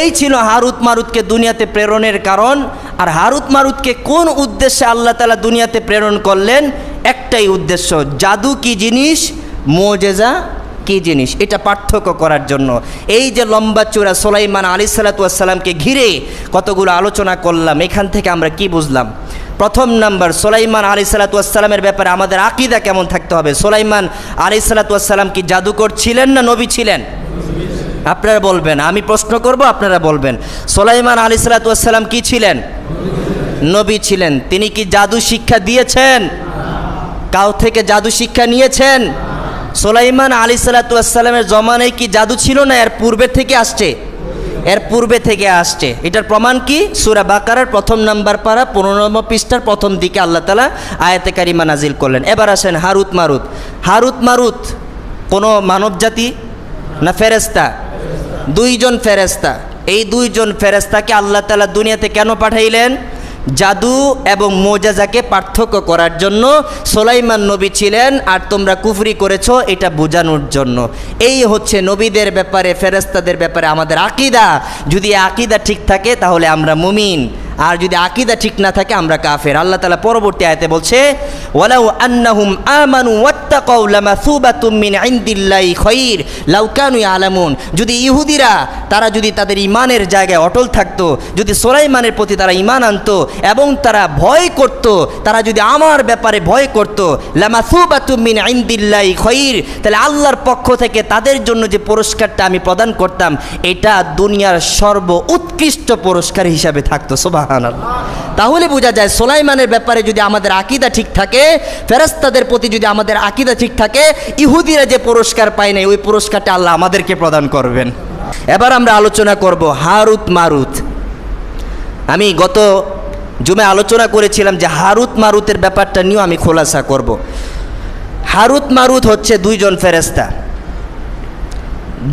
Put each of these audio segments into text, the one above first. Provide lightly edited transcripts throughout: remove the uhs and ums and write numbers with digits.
এই ছিল হারুত মারুতকে দুনিয়াতে প্রেরণের কারণ। আর হারুত মারুতকে কোন উদ্দেশ্যে আল্লাহ তাআলা দুনিয়াতে প্রেরণ করলেন? একটাই উদ্দেশ্য, জাদু কি জিনিস, মুজিজা কি জিনিস, এটা পার্থক্য করার জন্য। এই যে লম্বা চূড়া সুলাইমান আলাইহিসসালাতু ওয়াসসালামকে ঘিরে কতগুলো আলোচনা করলাম, এখান থেকে আমরা কি বুঝলাম? প্রথম নাম্বার, সুলাইমান আলাইহিসসালাতু ওয়াসসালামের ব্যাপারে আমাদের আকীদা কেমন থাকতে হবে। সুলাইমান আলাইহিসসালাতু ওয়াসসালাম কি জাদুকর ছিলেন না নবী ছিলেন? আপনারা বলবেন, আমি প্রশ্ন করব, আপনারা বলবেন। সুলাইমান আলাইহিসসালাতু ওয়াসসালাম কি ছিলেন? নবী ছিলেন। তিনি কি জাদু শিক্ষা দিয়েছেন? কাউ থেকে জাদু শিক্ষা নিয়েছেন? সুলাইমান আলাইহিসসালাতু ওয়াসসালামের জমানায় কি জাদু ছিল না এর পূর্বে থেকে আসছে? এর পূর্বে থেকে আসছে। এটার প্রমাণ কি? সূরা বাকারার প্রথম নাম্বার পারা 15 নম্বর পৃষ্ঠার প্রথম দিকে আল্লাহ তাআলা আয়াতে কারিমা নাজিল করলেন। এবার আসেন হারুত মারুত। হারুত মারুত কোনো মানব জাতি না ফেরেশতা? দুইজন ফেরেশতা। এই দুইজন ফেরেশতাকে আল্লাহ তাআলা দুনিয়াতে কেন পাঠাইলেন? জাদু এবং মুজিজাকে পার্থক্য করার জন্য। সুলাইমান নবী ছিলেন আর তোমরা কুফরি করেছো, এটা বোঝানোর জন্য। এই হচ্ছে নবীদের ব্যাপারে, ফেরেশতাদের ব্যাপারে আমাদের আকীদা। যদি আকীদা ঠিক থাকে তাহলে আমরা মুমিন, আর যদি আকীদা ঠিক না থাকে আমরা কাফের। আল্লাহ তাআলা পরবর্তী আয়াতে বলছে, ওয়ালাউ আন্নাহুম আমানু ওয়াত্তাকাউ লামাসুবাতুম মিন ইনদিল্লাহি খায়র লাউ কানু ইয়ালামুন। যদি ইহুদিরা তারা যদি তাদের ঈমানের জায়গায় অটল থাকতো, যদি সুলাইমানের প্রতি তারা ঈমান আনতো এবং তারা ভয় করত, তারা যদি আমার ব্যাপারে ভয় করত, লামাসুবাতুম মিন ইনদিল্লাহি খায়র, তাহলে আল্লাহর পক্ষ থেকে তাদের জন্য যে পুরস্কারটা আমি প্রদান করতাম এটা দুনিয়ার সর্ব উৎকৃষ্ট পুরস্কার হিসাবে থাকতো। সুবহানাল্লাহ। তাহলে বোঝা যায় সুলাইমানের ব্যাপারে যদি আমাদের আকীদা ঠিক থাকে, ফেরেশতাদের প্রতি যদি আমাদের আকীদা ঠিক থাকে, ইহুদিরা যে পুরস্কার পায় না ওই পুরস্কারটা আল্লাহ আমাদেরকে প্রদান করবেন। এবার আমরা আলোচনা করব হারুত মারুত। আমি গত জুমে আলোচনা করেছিলাম যে হারুত মারুতের ব্যাপারটা নিয়েও আমি খোলাসা করব। হারুত মারুত হচ্ছে দুইজন ফেরেশতা।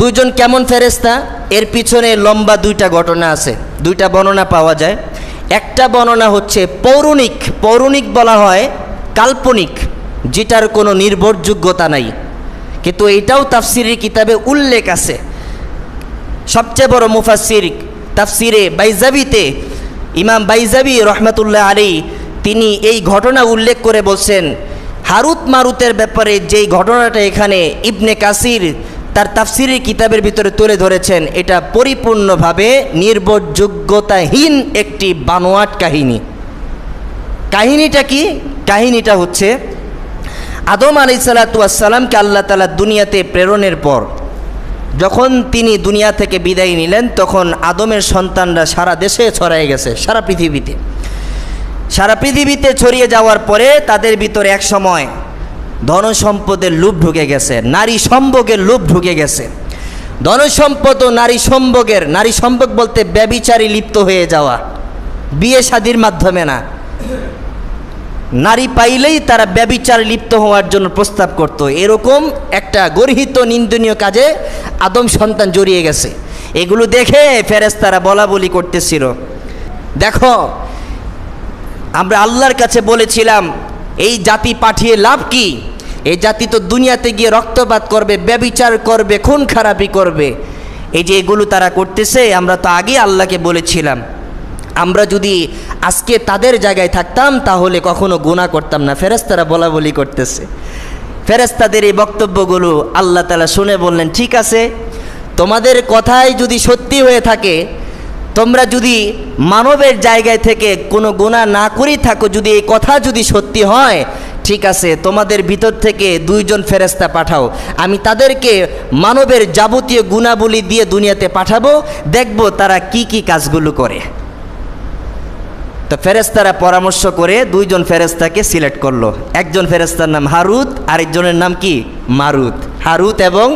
দুইজন কেমন ফেরেশতা? এর পিছনে লম্বা দুইটা ঘটনা আছে, দুইটা বর্ণনা পাওয়া যায়। একটা বর্ণনা হচ্ছে পৌরাণিক। পৌরাণিক বলা হয় কাল্পনিক, যেটার কোনো নির্ভরযোগ্যতা নাই, কিন্তু এটাও তাফসিরের কিতাবে উল্লেখ আছে। সবচেয়ে বড় মুফাসসির তাফসিরে বাইজাবিতে ইমাম বাইজাবি রহমাতুল্লাহ আলাইহি তিনি এই ঘটনা উল্লেখ করে বলছেন, হারুত মারুতের ব্যাপারে যেই ঘটনাটা এখানে ইবনে কাসির তার তাফসিরের কিতাবের ভিতরে তুলে ধরেছেন, এটা পরিপূর্ণভাবে নির্ভরযোগ্যতাহীন একটি বানোয়াট কাহিনী। কাহিনীটা কি? কাহিনীটা হচ্ছে আদম আলাইহিসসালাতু ওয়াসসালামকে আল্লাহ তাআলা দুনিয়াতে প্রেরণের পর যখন তিনি দুনিয়া থেকে বিদায় নিলেন, তখন আদমের সন্তানরা সারা দেশে ছড়িয়ে গেছে, সারা পৃথিবীতে ছড়িয়ে যাওয়ার পরে তাদের ভিতরে এক সময় ধনসম্পদের লোভ ঢুকে গেছে, নারী সম্ভোগের লোভ ঢুকে গেছে। ধনসম্পদ ও নারী সম্ভোগ বলতে ব্যভিচারী লিপ্ত হয়ে যাওয়া, বিয়ে শাদীর মাধ্যমে না, নারী পাইলেই তারা ব্যভিচার লিপ্ত হওয়ার জন্য প্রস্তাব করত। এরকম একটা গর্হিত নিন্দনীয় কাজে আদম সন্তান জড়িয়ে গেছে। এগুলো দেখে ফেরেশতারা বলা বলি করতেছিল, দেখো আমরা আল্লাহর কাছে বলেছিলাম এই জাতি পাঠিয়ে লাভ কি? এই জাতি তো দুনিয়াতে গিয়ে রক্তপাত করবে, ব্যভিচার করবে, খুন খারাপি করবে। এই যে এগুলো তারা করতেছে, আমরা তো আগে আল্লাহকে বলেছিলাম আমরা যদি আজকে তাদের জায়গায় থাকতাম তাহলে কখনো গুনাহ করতাম না। ফেরেশতারা বলা বলি করতেছে। ফেরেশতাদের এই বক্তব্যগুলো আল্লাহ তাআলা শুনে বললেন, ঠিক আছে, তোমাদের কথাই যদি সত্যি হয়ে থাকে, তোমরা যদি মানবের জায়গায় থেকে কোনো গুনাহ না করেই থাকো, যদি এই কথা যদি সত্যি হয়, ঠিক আছে, তোমাদের ভিতর থেকে দুইজন ফেরেশতা পাঠাও, আমি তাদেরকে মানবের যাবতীয় গুণাবলী দিয়ে দুনিয়াতে পাঠাবো, দেখব তারা কি কি কাজগুলো করে। তো ফেরেশতারা পরামর্শ করে দুইজন ফেরেশতাকে সিলেক্ট করলো। একজন ফেরেশতার নাম হারুত, আরেকজনের নাম কি? মারুত। হারুত এবং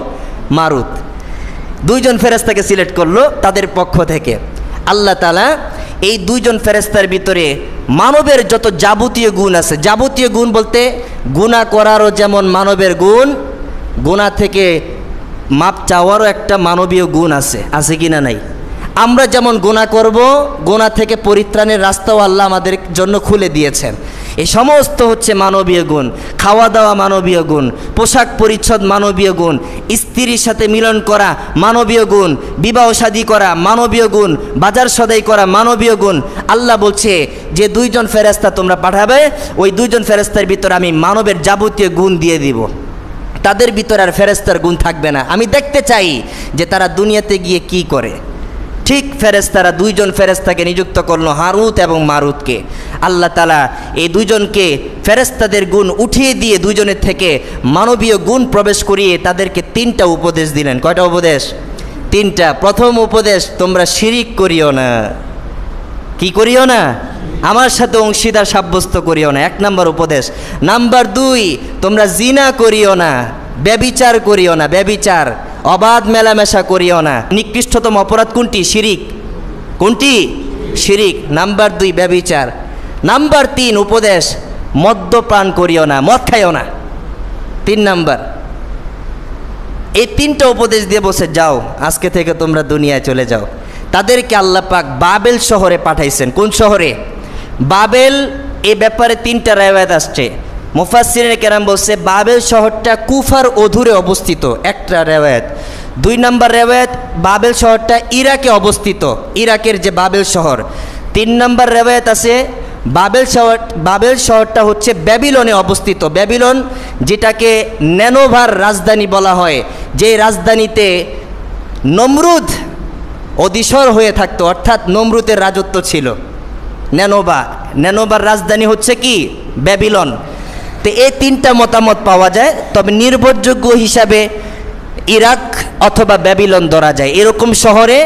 মারুত দুইজন ফেরেশতাকে সিলেক্ট করলো তাদের পক্ষ থেকে। আল্লাহ তাআলা এই দুইজন ফেরেশতার ভিতরে মানবের যত যাবতীয় গুণ আছে, যাবতীয় গুণ বলতে গুনাহ করারও যেমন মানবের গুণ, গুনাহ থেকে মাপ চাওয়ারও একটা মানবীয় গুণ আছে, আছে কি না নাই? আমরা যেমন গুনাহ করব, গুনাহ থেকে পরিত্রাণের রাস্তাও আল্লাহ আমাদের জন্য খুলে দিয়েছেন। এই সমস্ত হচ্ছে মানবীয় গুণ। খাওয়া দাওয়া মানবীয় গুণ, পোশাক পরিচ্ছদ মানবীয় গুণ, স্ত্রীর সাথে মিলন করা মানবীয় গুণ, বিবাহ শাদী করা মানবীয় গুণ, বাজার সদাই করা মানবীয় গুণ। আল্লাহ বলছে যে 2 জন ফেরেশতা তোমরা পাঠাবে, ওই 2 জন ফেরেশতার ভিতরে আমি মানবের যাবতীয় গুণ দিয়ে দিব, তাদের ভিতরে আর ফেরেশতার গুণ থাকবে না। আমি দেখতে চাই যে তারা দুনিয়াতে গিয়ে কি করে। ঠিক ফেরেশতারা 2 জন ফেরেশতাকে নিযুক্ত করলো, হারুত এবং মারুতকে। আল্লাহ তাআলা এই 2 জনকে ফেরেশতাদের গুণ উঠিয়ে দিয়ে 2 জনের থেকে মানবীয় গুণ প্রবেশ করিয়ে তাদেরকে 3টা উপদেশ দিলেন। কয়টা উপদেশ? 3টা। প্রথম উপদেশ, তোমরা শিরিক করিও না। কি করিও না? আমার সাথে অংশীদার সাব্যস্ত করিও না, 1 নম্বর উপদেশ। নাম্বার 2, তোমরা জিনা করিও না, ব্যভিচার করিও না, ব্যভিচার, অবাধ মেলামেশা করিও না। নিকৃষ্টতম অপরাধ কোনটি? শিরিক। কোনটি? শিরিক। নাম্বার 2 ব্যভিচার। নাম্বার 3 উপদেশ, মদ্যপান করিও না, মদ খাইও না। 3 নাম্বার। এই 3টা উপদেশ দিয়ে বসে যাও, আজকে থেকে তোমরা দুনিয়ায় চলে যাও। তাদেরকে আল্লাহ পাক বাবেল শহরে পাঠাইছেন। কোন শহরে? বাবেল। এই ব্যাপারে 3টা রিওয়ায়াত আসছে। মুফাসসিরিনে কেরাম বলছে বাবেল শহরটা কুফার অদূরে অবস্থিত, একটা রিওয়ায়াত। 2 নম্বর রিওয়ায়াত, বাবেল শহরটা ইরাকে অবস্থিত, ইরাকের যে বাবেল শহর। 3 নম্বর রিওয়ায়াত আছে বাবেল শহরটা হচ্ছে ব্যাবিলনে অবস্থিত। ব্যাবিলন যেটাকে নেনোভার রাজধানী বলা হয়, যে রাজধানীতে নমরুদ অধীশ্বর হয়ে থাকতো, অর্থাৎ নমরুদের রাজত্ব ছিল। নেনোবার রাজধানী হচ্ছে কি? ব্যাবিলন। তো এই 3টা মতামত পাওয়া যায়, তবে নির্ভরযোগ্য হিসাবে ইরাক অথবা ব্যাবিলন ধরা যায়। এরকম শহরে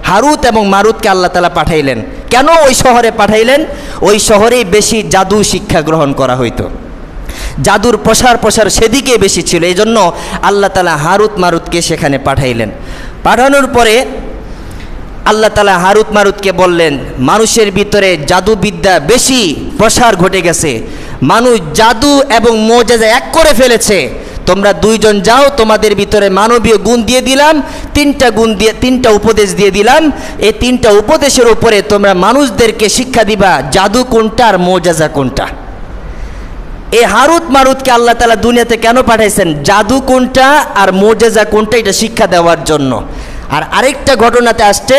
হারুত এবং মারুতকে আল্লাহ তাআলা পাঠাইলেন। কেন ওই শহরে পাঠাইলেন? ওই শহরেই বেশি জাদু শিক্ষা গ্রহণ করা হইতো, জাদুর প্রসার সেদিকে বেশি ছিল। এই জন্য আল্লাহ তাআলা হারুত মারুতকে সেখানে পাঠাইলেন। পাঠানোর পরে আল্লাহ তাআলা হারুত মারুতকে বললেন, মানুষের ভিতরে জাদুবিদ্যা বেশি প্রসার ঘটে গেছে, মানুষ জাদু এবং মুজিজা এক করে ফেলেছে। তোমরা 2 জন যাও, তোমাদের ভিতরে মানবীয় গুণ দিয়ে দিলাম, 3টা উপদেশ দিয়ে দিলাম। এই 3টা উপদেশের উপরে তোমরা মানুষদেরকে শিক্ষা দিবা জাদু কোনটা আর মুজিজা কোনটা। এই হারুত মারুতকে আল্লাহ তাআলা দুনিয়াতে কেন পাঠাইছেন? জাদু কোনটা আর মুজিজা কোনটা এটা শিক্ষা দেওয়ার জন্য। আর আরেকটা ঘটনাতে আসছে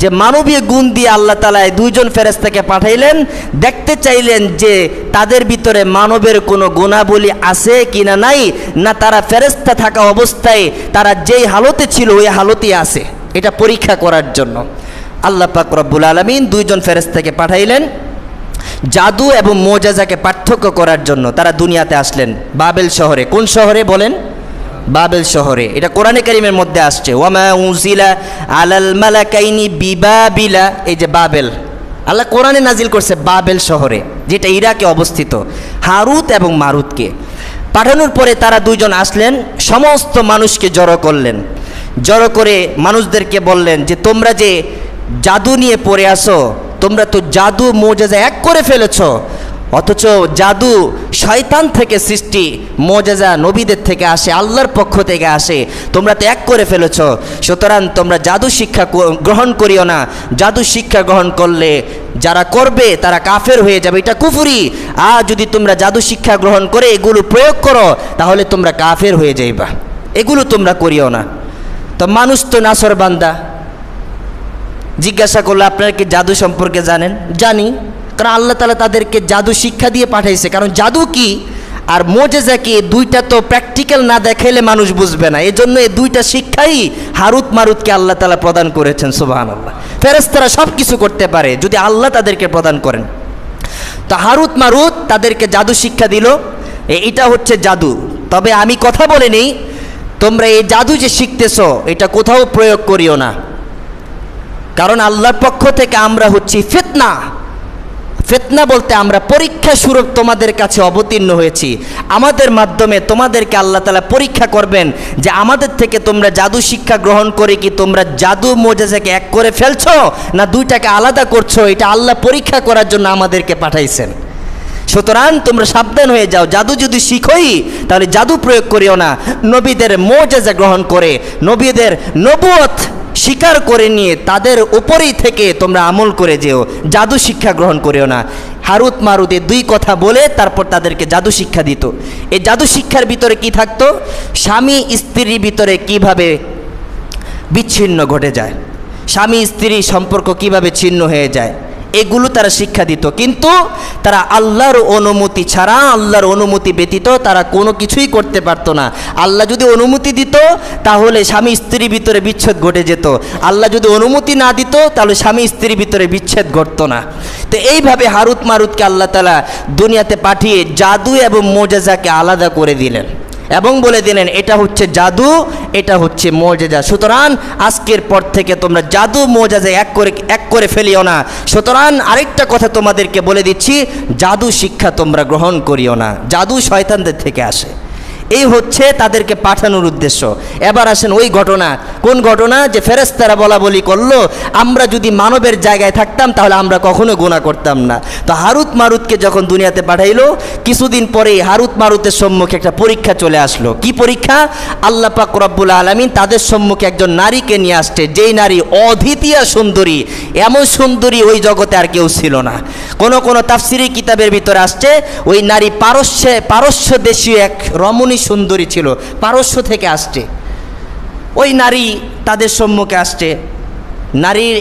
যে মানবীয় গুণ দিয়ে আল্লাহ তাআলা 2 জন ফেরেশতাকে পাঠাইলেন, দেখতে চাইলেন যে তাদের ভিতরে মানবের কোনো গুণাবলী আছে কিনা নাই, না তারা ফেরেশতা থাকা অবস্থায় তারা যেই হালতে ছিল ওই হালতেই আছে, এটা পরীক্ষা করার জন্য আল্লাহ পাক রব্বুল আলামিন 2 জন ফেরেশতাকে পাঠাইলেন জাদু এবং মুজিজাকে পার্থক্য করার জন্য। তারা দুনিয়াতে আসলেন বাবেল শহরে। কোন শহরে বলেন? বাবেল শহরে। এটা কোরআনে কারীমের মধ্যে আসছে, ওয়ামা উনজিলা আলাল মালাকাইনি বিবাবিলা। এই যে বাবেল, আল্লাহ কোরআনে নাজিল করছে বাবেল শহরে, যেটা ইরাকে অবস্থিত। হারুত এবং মারুতকে পাঠানোর পরে তারা 2 জন আসলেন, সমস্ত মানুষকে জড়ো করলেন। জড়ো করে মানুষদেরকে বললেন যে তোমরা যে জাদু নিয়ে পড়ে আসো, তোমরা তো জাদু মুজিজা এক করে ফেলেছ, অথচ জাদু শয়তান থেকে সৃষ্টি, মুজিজা নবীদের থেকে আসে, আল্লাহর পক্ষ থেকে আসে, তোমরা তো এক করে ফেলেছ। সুতরাং তোমরা জাদু শিক্ষা গ্রহণ করিও না। জাদু শিক্ষা গ্রহণ করলে যারা করবে তারা কাফের হয়ে যাবে, এটা কুফরি। আর যদি তোমরা জাদু শিক্ষা গ্রহণ করে এগুলো প্রয়োগ করো তাহলে তোমরা কাফের হয়ে যাইবা, এগুলো তোমরা করিও না। তো মানুষ তো নাসর বান্দা, জিজ্ঞাসা করলে আপনারা কি জাদু সম্পর্কে জানেন? জানি, কারণ আল্লাহ তাআলা তাদেরকে জাদু শিক্ষা দিয়ে পাঠাইছে। কারণ জাদু কি আর মুজিজা কি, 2টা তো প্র্যাকটিক্যাল না দেখাইলে মানুষ বুঝবে না। এজন্য এই 2টা শিক্ষাই হারুত মারুতকে আল্লাহ তাআলা প্রদান করেছেন। সুবহানাল্লাহ। ফেরেশতারা সব কিছু করতে পারে যদি আল্লাহ তাদেরকে প্রদান করেন। তো হারুত মারুত তাদেরকে জাদু শিক্ষা দিল, এটা হচ্ছে জাদু। তবে আমি কথা বলে নেই, তোমরা এই জাদু যে শিখতেছো এটা কোথাও প্রয়োগ করিও না, কারণ আল্লাহর পক্ষ থেকে আমরা হচ্ছি ফিতনা। ফিতনা বলতে আমরা পরীক্ষা স্বরূপ তোমাদের কাছে অবতীর্ণ হয়েছি। আমাদের মাধ্যমে তোমাদেরকে আল্লাহ তাআলা পরীক্ষা করবেন যে আমাদের থেকে তোমরা জাদু শিক্ষা গ্রহণ করে কি তোমরা জাদু মুজিজাকে এক করে ফেলছো না 2টাকে আলাদা করছো। এটা আল্লাহ পরীক্ষা করার জন্য আমাদেরকে পাঠাইছেন। সুতরাং তোমরা সাবধান হয়ে যাও, জাদু যদি শিখোই তাহলে জাদু প্রয়োগ করিও না। নবীদের মুজিজা গ্রহণ করে, নবীদের নবুয়ত স্বীকার করে নিয়ে তাদের উপরেই থেকে তোমরা আমল করে যেও, জাদু শিক্ষা গ্রহণ করিও না। হারুত মারুত এই দুই কথা বলে তারপর তাদেরকে জাদু শিক্ষা দিত। এই জাদু শিক্ষার ভিতরে কি থাকতো? স্বামী স্ত্রীর ভিতরে কিভাবে বিচ্ছিন্ন ঘটে যায়, স্বামী স্ত্রী সম্পর্ক কিভাবে ছিন্ন হয়ে যায়, এগুলো তারা শিক্ষা দিত। কিন্তু তারা আল্লাহর অনুমতি ছাড়া, আল্লাহর অনুমতি ব্যতীত তারা কোনো কিছুই করতে পারতো না। আল্লাহ যদি অনুমতি দিত তাহলে স্বামী স্ত্রীর ভিতরে বিচ্ছেদ ঘটে যেত, আল্লাহ যদি অনুমতি না দিত তাহলে স্বামী স্ত্রীর ভিতরে বিচ্ছেদ ঘটতো না। তো এইভাবে হারুত মারুতকে আল্লাহ তাআলা দুনিয়াতে পাঠিয়ে জাদু এবং মোজেজাকে আলাদা করে দিলেন এবং বলে দিলেন এটা হচ্ছে জাদু, এটা হচ্ছে মোজেজা। সুতরাং আজকের পর থেকে তোমরা জাদু মোজেজা এক করে ফেলিও না। সুতরাং আরেকটা কথা তোমাদেরকে বলে দিচ্ছি, জাদু শিক্ষা তোমরা গ্রহণ করিও না, জাদু শয়তানদের থেকে আসে। এই হচ্ছে তাদেরকে পাঠানোর উদ্দেশ্য। এবার আসেন ওই ঘটনা। কোন ঘটনা? যে ফেরেশতারা বলা বলি করলো আমরা যদি মানবের জায়গায় থাকতাম তাহলে আমরা কখনো গুনাহ করতাম না। তো হারুত মারুতকে যখন দুনিয়াতে পাঠাইলো, কিছুদিন পরেই হারুত মারুতের সম্মুখে একটা পরীক্ষা চলে আসলো। কি পরীক্ষা? আল্লাহ পাক রব্বুল আলামিন তাদের সম্মুখে একজন নারীকে নিয়ে আসছে, যেই নারী অদ্বিতীয় সুন্দরী, এমন সুন্দরী ওই জগতে আর কেউ ছিল না। কোন তাফসিরি কিতাবের ভিতরে আসছে ওই নারী পারস্য দেশীয় এক রমণী সুন্দরী ছিল, পারস্য থেকে আসছে। ওই নারী তাদের সম্মুখে আসছে, নারীর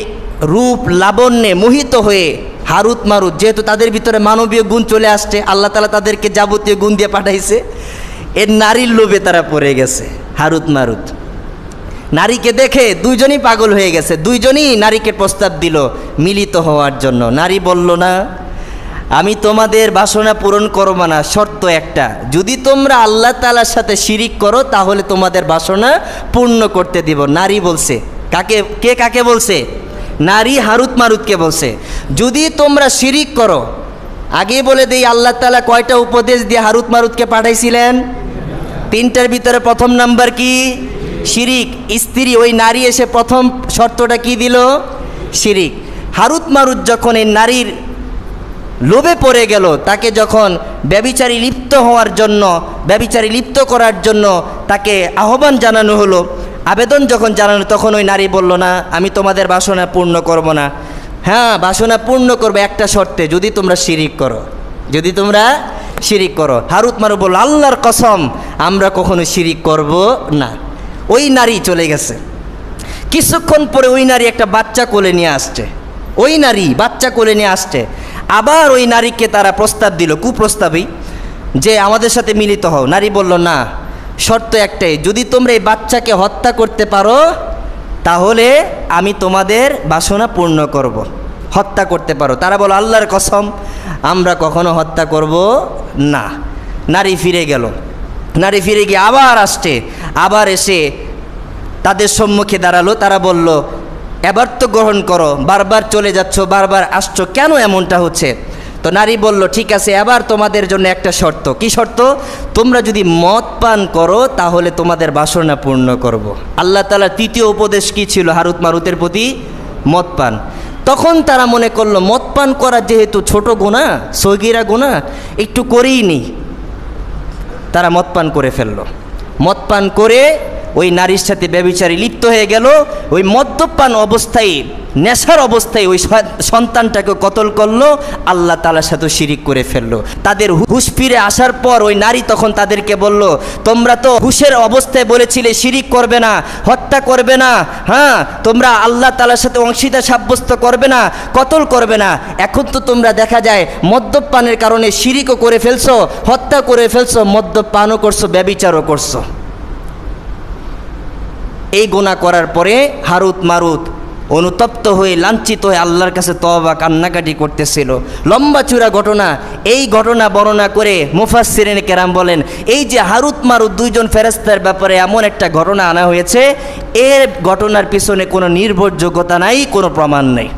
রূপ লাবণ্যে মোহিত হয়ে হারুত মারুত, যেহেতু তাদের ভিতরে মানবীয় গুণ চলে আসছে, আল্লাহ তাআলা তাদেরকে যাবতীয় গুণ দিয়ে পাঠাইছে, এর নারীর লোভে তারা পড়ে গেছে। হারুত মারুত নারীকে দেখে দুইজনই পাগল হয়ে গেছে, দুইজনই নারীকে প্রস্তাব দিল মিলিত হওয়ার জন্য। নারী বলল না, আমি তোমাদের বাসনা পূরণ করব না, শর্ত একটা, যদি তোমরা আল্লাহ তাআলার সাথে শিরিক করো তাহলে তোমাদের বাসনা পূর্ণ করতে দিব। নারী বলছে, কাকে বলছে? নারী হারুত মারুতকে বলছে, যদি তোমরা শিরিক করো। আগে বলে দেই আল্লাহ তাআলা কয়টা উপদেশ দিয়ে হারুত মারুতকে পাঠাইছিলেন? তিনটার ভিতরে প্রথম নাম্বার কি? শিরিক। স্ত্রী ওই নারী এসে প্রথম শর্তটা কি দিল? শিরিক। হারুত মারুত যখন এই নারীর লোভে পড়ে গেল, তাকে যখন ব্যভিচারী লিপ্ত করার জন্য তাকে আহ্বান জানানো হলো, আবেদন যখন জানানো, তখন ওই নারী বলল না, আমি তোমাদের বাসনা পূর্ণ করব না। হ্যাঁ, বাসনা পূর্ণ করবে একটা শর্তে, যদি তোমরা শিরিক করো, যদি তোমরা শিরিক করো। হারুত মারুত বলল, আল্লাহর কসম আমরা কখনো শিরিক করব না। ওই নারী চলে গেছে। কিছুক্ষণ পরে ওই নারী একটা বাচ্চা কোলে নিয়ে আসছে, ওই নারী বাচ্চা কোলে নিয়ে আসছে। আবার ওই নারীকে তারা প্রস্তাব দিল, কুপ্রস্তাবই, যে আমাদের সাথে মিলিত হও। নারী বলল না, শর্ত একটাই, যদি তোমরা এই বাচ্চাকে হত্যা করতে পারো তাহলে আমি তোমাদের বাসনা পূর্ণ করব। হত্যা করতে পারো। তারা বলো, আল্লাহর কসম আমরা কখনো হত্যা করব না। নারী ফিরে গেল। নারী ফিরে গিয়ে আবার আসছে, আবার এসে তাদের সম্মুখে দাঁড়ালো। তারা বলল, এবার তো গ্রহণ করো, বারবার চলে যাচ্ছ, বারবার আসছো, কেন এমনটা হচ্ছে? তো নারী বলল, ঠিক আছে, এবার তোমাদের জন্য একটা শর্ত। কি শর্ত? তোমরা যদি মদ পান করো তাহলে তোমাদের বাসনা পূর্ণ করব। আল্লাহ তাআলার তৃতীয় উপদেশ কি ছিল হারুত মারুতের প্রতি? মদ পান। তখন তারা মনে করলো মদ পান করা যেহেতু ছোট গুনাহ, সগীরা গুনাহ, একটু করেই নি। তারা মদ পান করে ফেললো। মদ পান করে ওই নারীর সাথে ব্যভিচারী লিপ্ত হয়ে গেল। ওই মদ্যপান অবস্থায়, নেশার অবস্থায় ওই সন্তানটাকে কতল করলো, আল্লাহ তাআলার সাথে শিরিক করে ফেললো। তাদের হুঁশ ফিরে আসার পর ওই নারী তখন তাদেরকে বলল, তোমরা তো হুঁশের অবস্থায় বলেছিলে শিরিক করবে না, হত্যা করবে না, হ্যাঁ, তোমরা আল্লাহ তাআলার সাথে অংশীদার সাব্যস্ত করবে না, কতল করবে না। এখন তো তোমরা দেখা যায় মদ্যপানের কারণে শিরিকও করে ফেলছো, হত্যা করে ফেলছো, মদ্যপানও করছো, ব্যভিচারও করছো। এই গুনাহ করার পরে হারুত মারুত অনুতপ্ত হয়ে, লাঞ্ছিত হয়ে আল্লাহর কাছে তওবা কান্নাকাটি করতেছিল। লম্বা চূড়া ঘটনা। এই ঘটনা বর্ণনা করে মুফাসসিরিনে কেরাম বলেন, এই যে হারুত মারুত দুইজন ফেরেশতার ব্যাপারে এমন একটা ঘটনা আনা হয়েছে, এর ঘটনার পিছনে কোনো নির্ভরযোগ্যতা নাই, কোনো প্রমাণ নেই।